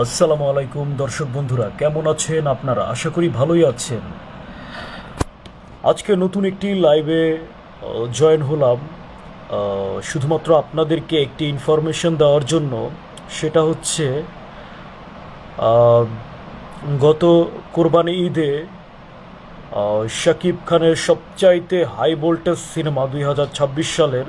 আসসালামু আলাইকুম দর্শক বন্ধুরা, কেমন আছেন আপনারা? আশা করি ভালোই আছেন। আজকে নতুন একটি লাইভে জয়েন হলাম শুধুমাত্র আপনাদেরকে একটি ইনফরমেশন দেওয়ার জন্য। সেটা হচ্ছে আহ, গত কোরবানি ঈদে শাকিব খানের সবচাইতে হাই ভোল্টেজ সিনেমা 2026 সালের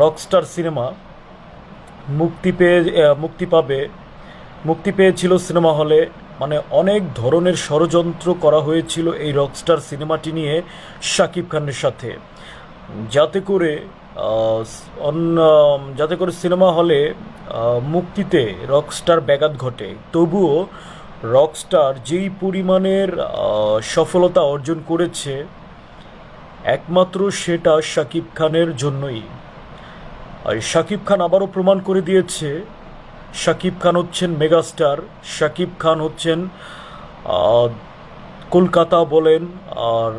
রকস্টার সিনেমা মুক্তি পাবে। মুক্তি পেয়েছিল সিনেমা হলে। মানে অনেক ধরনের ষড়যন্ত্র করা হয়েছিল এই রকস্টার সিনেমাটি নিয়ে শাকিব খানের সাথে, যাতে করে আহ, যাতে করে সিনেমা হলে মুক্তিতে রকস্টার ব্যাঘাত ঘটে। তবুও রকস্টার যেই পরিমাণের সফলতা অর্জন করেছে, একমাত্র সেটা শাকিব খানের জন্যই। আর শাকিব খান আবারও প্রমাণ করে দিয়েছে শাকিব খান হচ্ছেন মেগাস্টার। শাকিব খান হচ্ছেন আহ, কলকাতা বলেন আর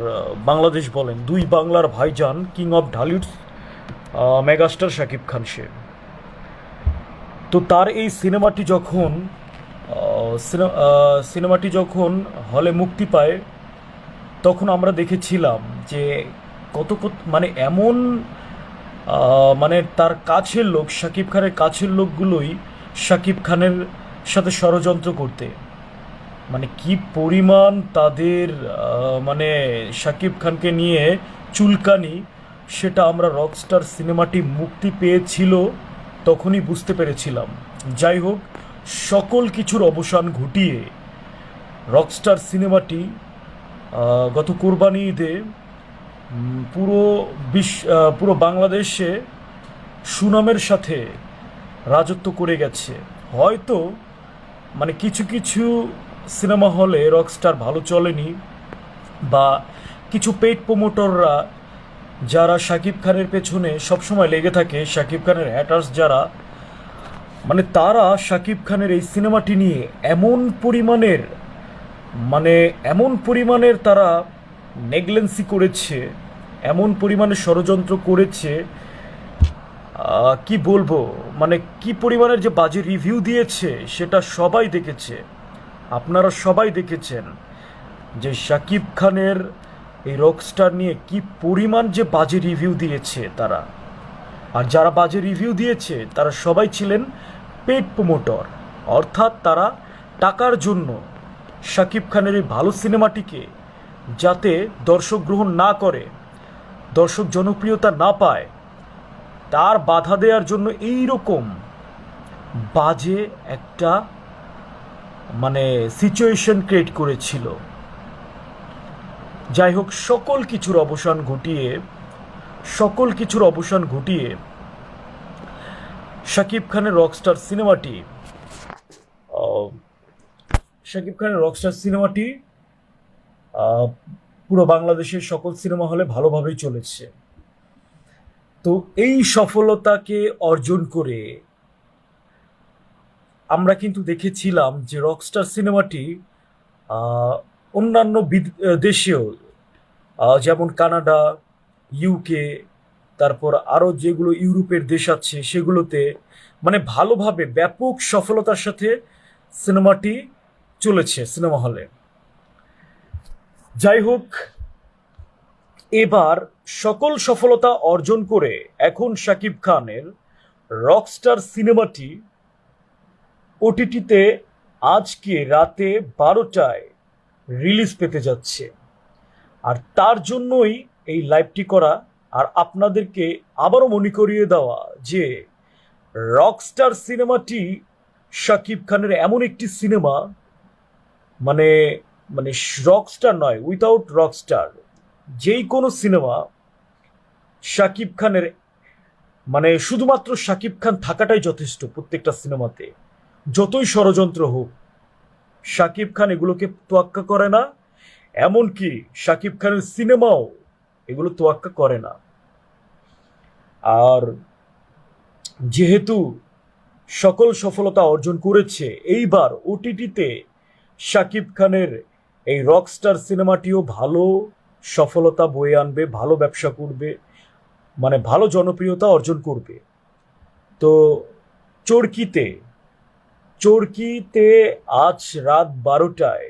বাংলাদেশ বলেন, দুই বাংলার ভাইজান, king of Dhallywood megastar Shakib Khan সে। তো তার এই সিনেমাটি যখন হলে মুক্তি পায়, তখন আমরা দেখেছিলাম যে মানে এমন মানে তার কাছের লোক, শাকিব খানের কাছের লোকগুলোই শাকিব খানের সাথে ষড়যন্ত্র করতে, মানে কি পরিমাণ তাদের মানে শাকিব খানকে নিয়ে চুলকানি, সেটা আমরা রকস্টার সিনেমাটি মুক্তি পেয়েছিল তখনই বুঝতে পেরেছিলাম। যাই হোক, সকল কিছুর অবসান ঘটিয়ে রকস্টার সিনেমাটি গত কোরবানি ঈদে পুরো বাংলাদেশে সুনামের সাথে রাজত্ব করে গেছে। হয়তো মানে কিছু কিছু সিনেমা হলে রকস্টার ভালো চলেনি, বা কিছু পেইড প্রমোটররা যারা শাকিব খানের পেছনে সবসময় লেগে থাকে, শাকিব খানের হ্যাটার্স যারা, মানে তারা শাকিব খানের এই সিনেমাটি নিয়ে মানে এমন পরিমাণের তারা নেগলেন্সি করেছে, এমন পরিমাণে ষড়যন্ত্র করেছে, কি বলবো, মানে কি পরিমাণের যে বাজে রিভিউ দিয়েছে সেটা সবাই দেখেছে। আপনারা সবাই দেখেছেন যে শাকিব খানের এই রকস্টার নিয়ে কি পরিমাণ যে বাজে রিভিউ দিয়েছে তারা। আর যারা বাজে রিভিউ দিয়েছে তারা সবাই ছিলেন পেড প্রমোটর, অর্থাৎ তারা টাকার জন্য শাকিব খানের এই ভালো সিনেমাটিকে যাতে দর্শক গ্রহণ না করে, দর্শক জনপ্রিয়তা না পায়, তার বাধা দেওয়ার জন্য এই রকম বাজে একটা মানে সিচুয়েশন ক্রিয়েট করেছিল। যাই হোক, সকল কিছুর অবসান ঘটিয়ে শাকিব খানের রকস্টার সিনেমাটি আহ, শাকিব খানের রকস্টার সিনেমাটি আহ, পুরো বাংলাদেশের সকল সিনেমা হলে ভালোভাবেই চলেছে। তো এই সফলতাকে অর্জন করে আমরা কিন্তু দেখেছিলাম যে রকস্টার সিনেমাটি আহ, অন্যান্য দেশেও, যেমন কানাডা, ইউকে, তারপর আরও যেগুলো ইউরোপের দেশ আছে সেগুলোতে মানে ভালোভাবে ব্যাপক সফলতার সাথে সিনেমাটি চলেছে সিনেমা হলে। যাই হোক, এবার সকল সফলতা অর্জন করে এখন শাকিব খানের রকস্টার সিনেমাটি ওটিটিতে আজকে রাতে 12টায় রিলিজ পেতে যাচ্ছে। আর তার জন্যই এই লাইভটি করা, আর আপনাদেরকে আবারও মনে করিয়ে দেওয়া যে রকস্টার সিনেমাটি শাকিব খানের এমন একটি সিনেমা, মানে মানে রকস্টার নয়, উইথাউট রকস্টার যেই কোনো সিনেমা শাকিব খানের, মানে শুধুমাত্র শাকিব খান থাকাটাই যথেষ্ট। প্রত্যেকটা সিনেমাতে যতই ষড়যন্ত্র হোক, শাকিব খান এগুলোকে তোয়াক্কা করে না। এমনকি শাকিব খানের সিনেমাও এগুলো তোয়াক্কা করে না। আর যেহেতু সকল সফলতা অর্জন করেছে, এইবার ওটিটিতে শাকিব খানের এই রকস্টার সিনেমাটিও ভালো সফলতা বয়ে আনবে, ভালো ব্যবসা করবে, মানে ভালো জনপ্রিয়তা অর্জন করবে। তো চরকিতে চরকিতে আজ রাত 12টায়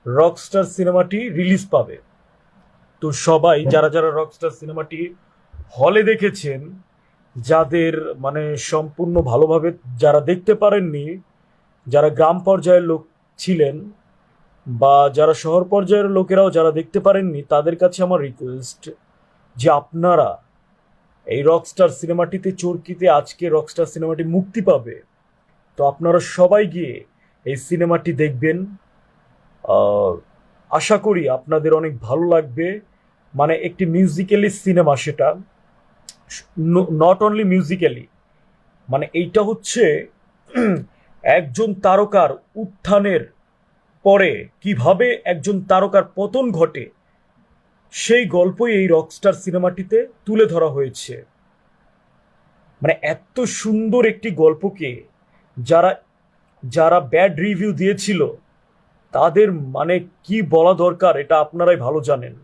রকস্টার সিনেমাটি রিলিজ পাবে। তো সবাই যারা যারা রকস্টার সিনেমাটি হলে দেখেছেন, যাদের মানে সম্পূর্ণ ভালোভাবে যারা দেখতে পারেননি, যারা গ্রাম পর্যায়ের লোক ছিলেন বা যারা শহর পর্যায়ের লোকেরাও যারা দেখতে পারেননি, তাদের কাছে আমার রিকোয়েস্ট যে আপনারা এই রকস্টার সিনেমাটিতে, চরকিতে আজকে রকস্টার সিনেমাটি মুক্তি পাবে, তো আপনারা সবাই গিয়ে এই সিনেমাটি দেখবেন। আহ, আশা করি আপনাদের অনেক ভালো লাগবে। মানে একটি মিউজিক্যালি সিনেমা, সেটা নট অনলি মিউজিক্যালি, মানে এইটা হচ্ছে একজন তারকার উত্থানের পরে কিভাবে একজন তারকার পতন ঘটে, সেই গল্পই এই রকস্টার সিনেমাটিতে তুলে ধরা হয়েছে। মানে এত সুন্দর একটি গল্পকে যারা যারা ব্যাড রিভিউ দিয়েছিল, তাদের মানে কি বলা দরকার এটা আপনারাই ভালো জানেন।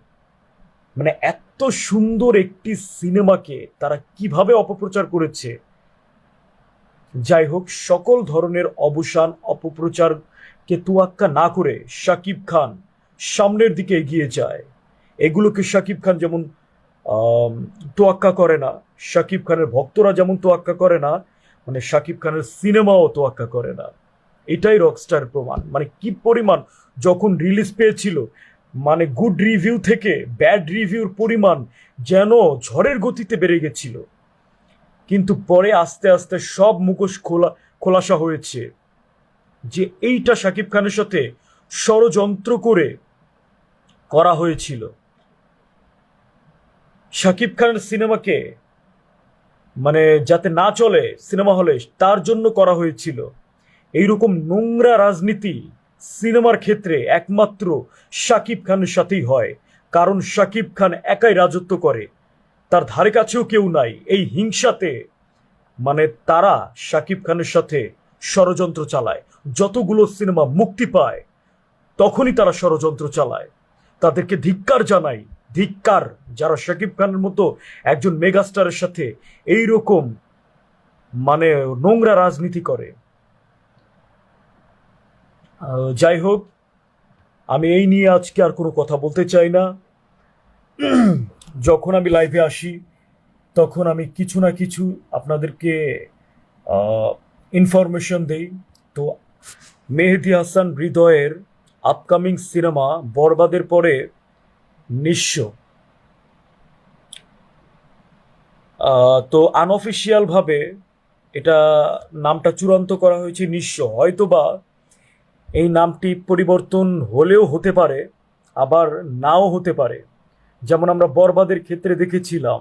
মানে এত সুন্দর একটি সিনেমাকে তারা কিভাবে অপপ্রচার করেছে। যাই হোক, সকল ধরনের অবসান অপপ্রচারকে তোয়াক্কা না করে শাকিব খান সামনের দিকে এগিয়ে যায়। এগুলোকে শাকিব খান যেমন তোয়াক্কা করে না, শাকিব খানের ভক্তরা যেমন তোয়াক্কা করে না, মানে শাকিব খানের সিনেমাও তোয়াক্কা করে না। এটাই রকস্টার প্রমাণ। মানে কি পরিমাণ যখন রিলিজ পেয়েছিল, মানে গুড রিভিউ থেকে ব্যাড রিভিউর পরিমাণ যেন ঝড়ের গতিতে বেড়ে গেছিল। কিন্তু পরে আস্তে আস্তে সব মুখোশ খোলাসা হয়েছে যে এইটা শাকিব খানের সাথে ষড়যন্ত্র করে করা হয়েছিল। শাকিব খানের সিনেমাকে মানে যাতে না চলে সিনেমা হলে, তার জন্য করা হয়েছিল। এইরকম নোংরা রাজনীতি সিনেমার ক্ষেত্রে একমাত্র শাকিব খানের সাথেই হয়, কারণ শাকিব খান একাই রাজত্ব করে, তার ধারে কাছেও কেউ নাই। এই হিংসাতে মানে তারা শাকিব খানের সাথে ষড়যন্ত্র চালায়। যতগুলো সিনেমা মুক্তি পায় তখনই তারা ষড়যন্ত্র চালায়। তাদেরকে ধিক্কার জানাই, ধিক্কার যারা শাকিব খানের মতো একজন মেগাস্টারের সাথে এই রকম মানে নোংরা রাজনীতি করে। যাই হোক, আমি এই নিয়ে আজকে আর কোনো কথা বলতে চাই না। যখন আমি লাইভে আসি তখন আমি কিছু না কিছু আপনাদেরকে ইনফরমেশন দেই। তো মেহেদী হাসান হৃদয়ের আপকামিং সিনেমা বরবাদের পরে নিঃস্ব, তো আনঅফিসিয়াল ভাবে এটা নামটা চূড়ান্ত করা হয়েছে নিঃস্ব। হয়তোবা এই নামটি পরিবর্তন হলেও হতে পারে, আবার নাও হতে পারে। যেমন আমরা বরবাদের ক্ষেত্রে দেখেছিলাম,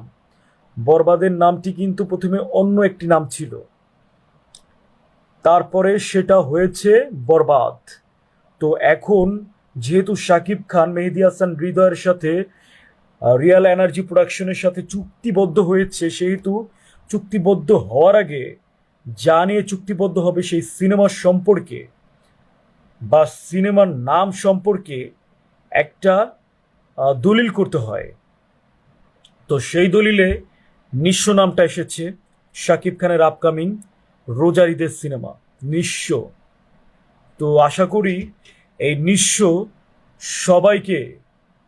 বরবাদের নামটি কিন্তু প্রথমে অন্য একটি নাম ছিল, তারপরে সেটা হয়েছে বরবাদ। তো এখন যেহেতু শাকিব খান মেহেদী হাসান হৃদয়ের সাথে রিয়াল এনার্জি প্রোডাকশনের সাথে চুক্তিবদ্ধ হয়েছে, সেহেতু চুক্তিবদ্ধ হওয়ার আগে যা নিয়ে চুক্তিবদ্ধ হবে সেই সিনেমার সম্পর্কে বা সিনেমার নাম সম্পর্কে একটা দলিল করতে হয়। তো সেই দলিলে নিঃস্ব নামটা এসেছে। শাকিব খানের আপকামিং রোজার ঈদের সিনেমা নিঃস্ব। তো আশা করি এই নিঃস্ব সবাইকে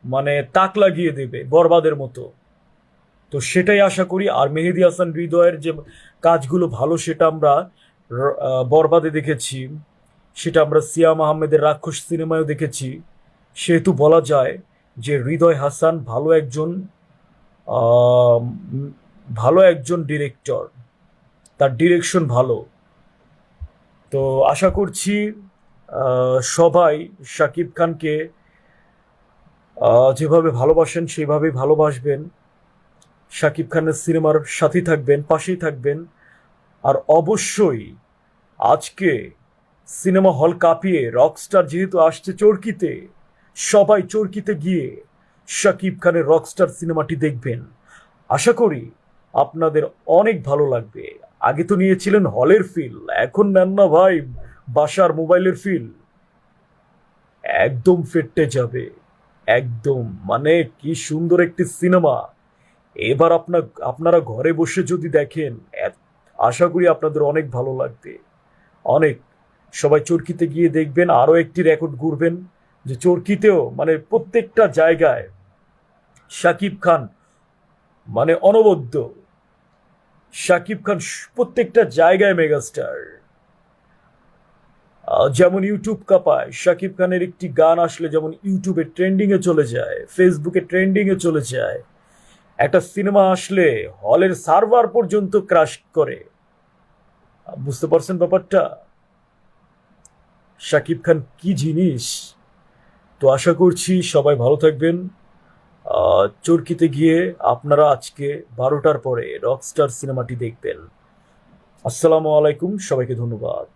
মানে তাক লাগিয়ে দেবে বরবাদের মতো। তো সেটাই আশা করি। আর মেহেদী হাসান হৃদয়ের যে কাজগুলো ভালো, সেটা আমরা বরবাদে দেখেছি, সেটা আমরা সিয়াম আহমেদের রাক্ষস সিনেমায়ও দেখেছি। সেহেতু বলা যায় যে হৃদয় হাসান ভালো একজন ডিরেক্টর, তার ডিরেকশন ভালো। তো আশা করছি সবাই শাকিব খানকে যেভাবে ভালোবাসেন সেভাবেই ভালোবাসবেন, শাকিব খানের সিনেমার সাথী থাকবেন, পাশেই থাকবেন। আর অবশ্যই আজকে সিনেমা হল কাঁপিয়ে রকস্টার যেহেতু আসছে চরকিতে, সবাই চরকিতে গিয়ে শাকিব খানের রকস্টার সিনেমাটি দেখবেন। আশা করি আপনাদের অনেক ভালো লাগবে। আগে তো নিয়েছিলেন হলের ফিল, এখন নেন না ভাই বাসার মোবাইলের ফিল। একদম ফেটে যাবে, একদম। মানে কি সুন্দর একটি সিনেমা। এবার আপনারা ঘরে বসে যদি দেখেন, আশা করি আপনাদের অনেক ভালো লাগবে, অনেক। সবাই চরকিতে গিয়ে দেখবেন, আরও একটি রেকর্ড গড়বেন যে চরকিতেও মানে প্রত্যেকটা জায়গায় শাকিব খান মানে অনবদ্য। শাকিব খান প্রত্যেকটা জায়গায় মেগাস্টার। যেমন ইউটিউব কাঁপায়, শাকিব খানের একটি গান আসলে যেমন ইউটিউবে ট্রেন্ডিং এ চলে যায়, ফেসবুকে ট্রেন্ডিং এ চলে যায়, একটা সিনেমা আসলে হলের সার্ভার পর্যন্ত ক্রাশ করে। বুঝতে পারছেন ব্যাপারটা? শাকিব খান কি জিনিস। তো আশা করছি সবাই ভালো থাকবেন। চরকিতে গিয়ে আপনারা আজকে 12টার পরে রকস্টার সিনেমাটি দেখবেন। আসসালামু আলাইকুম, সবাইকে ধন্যবাদ।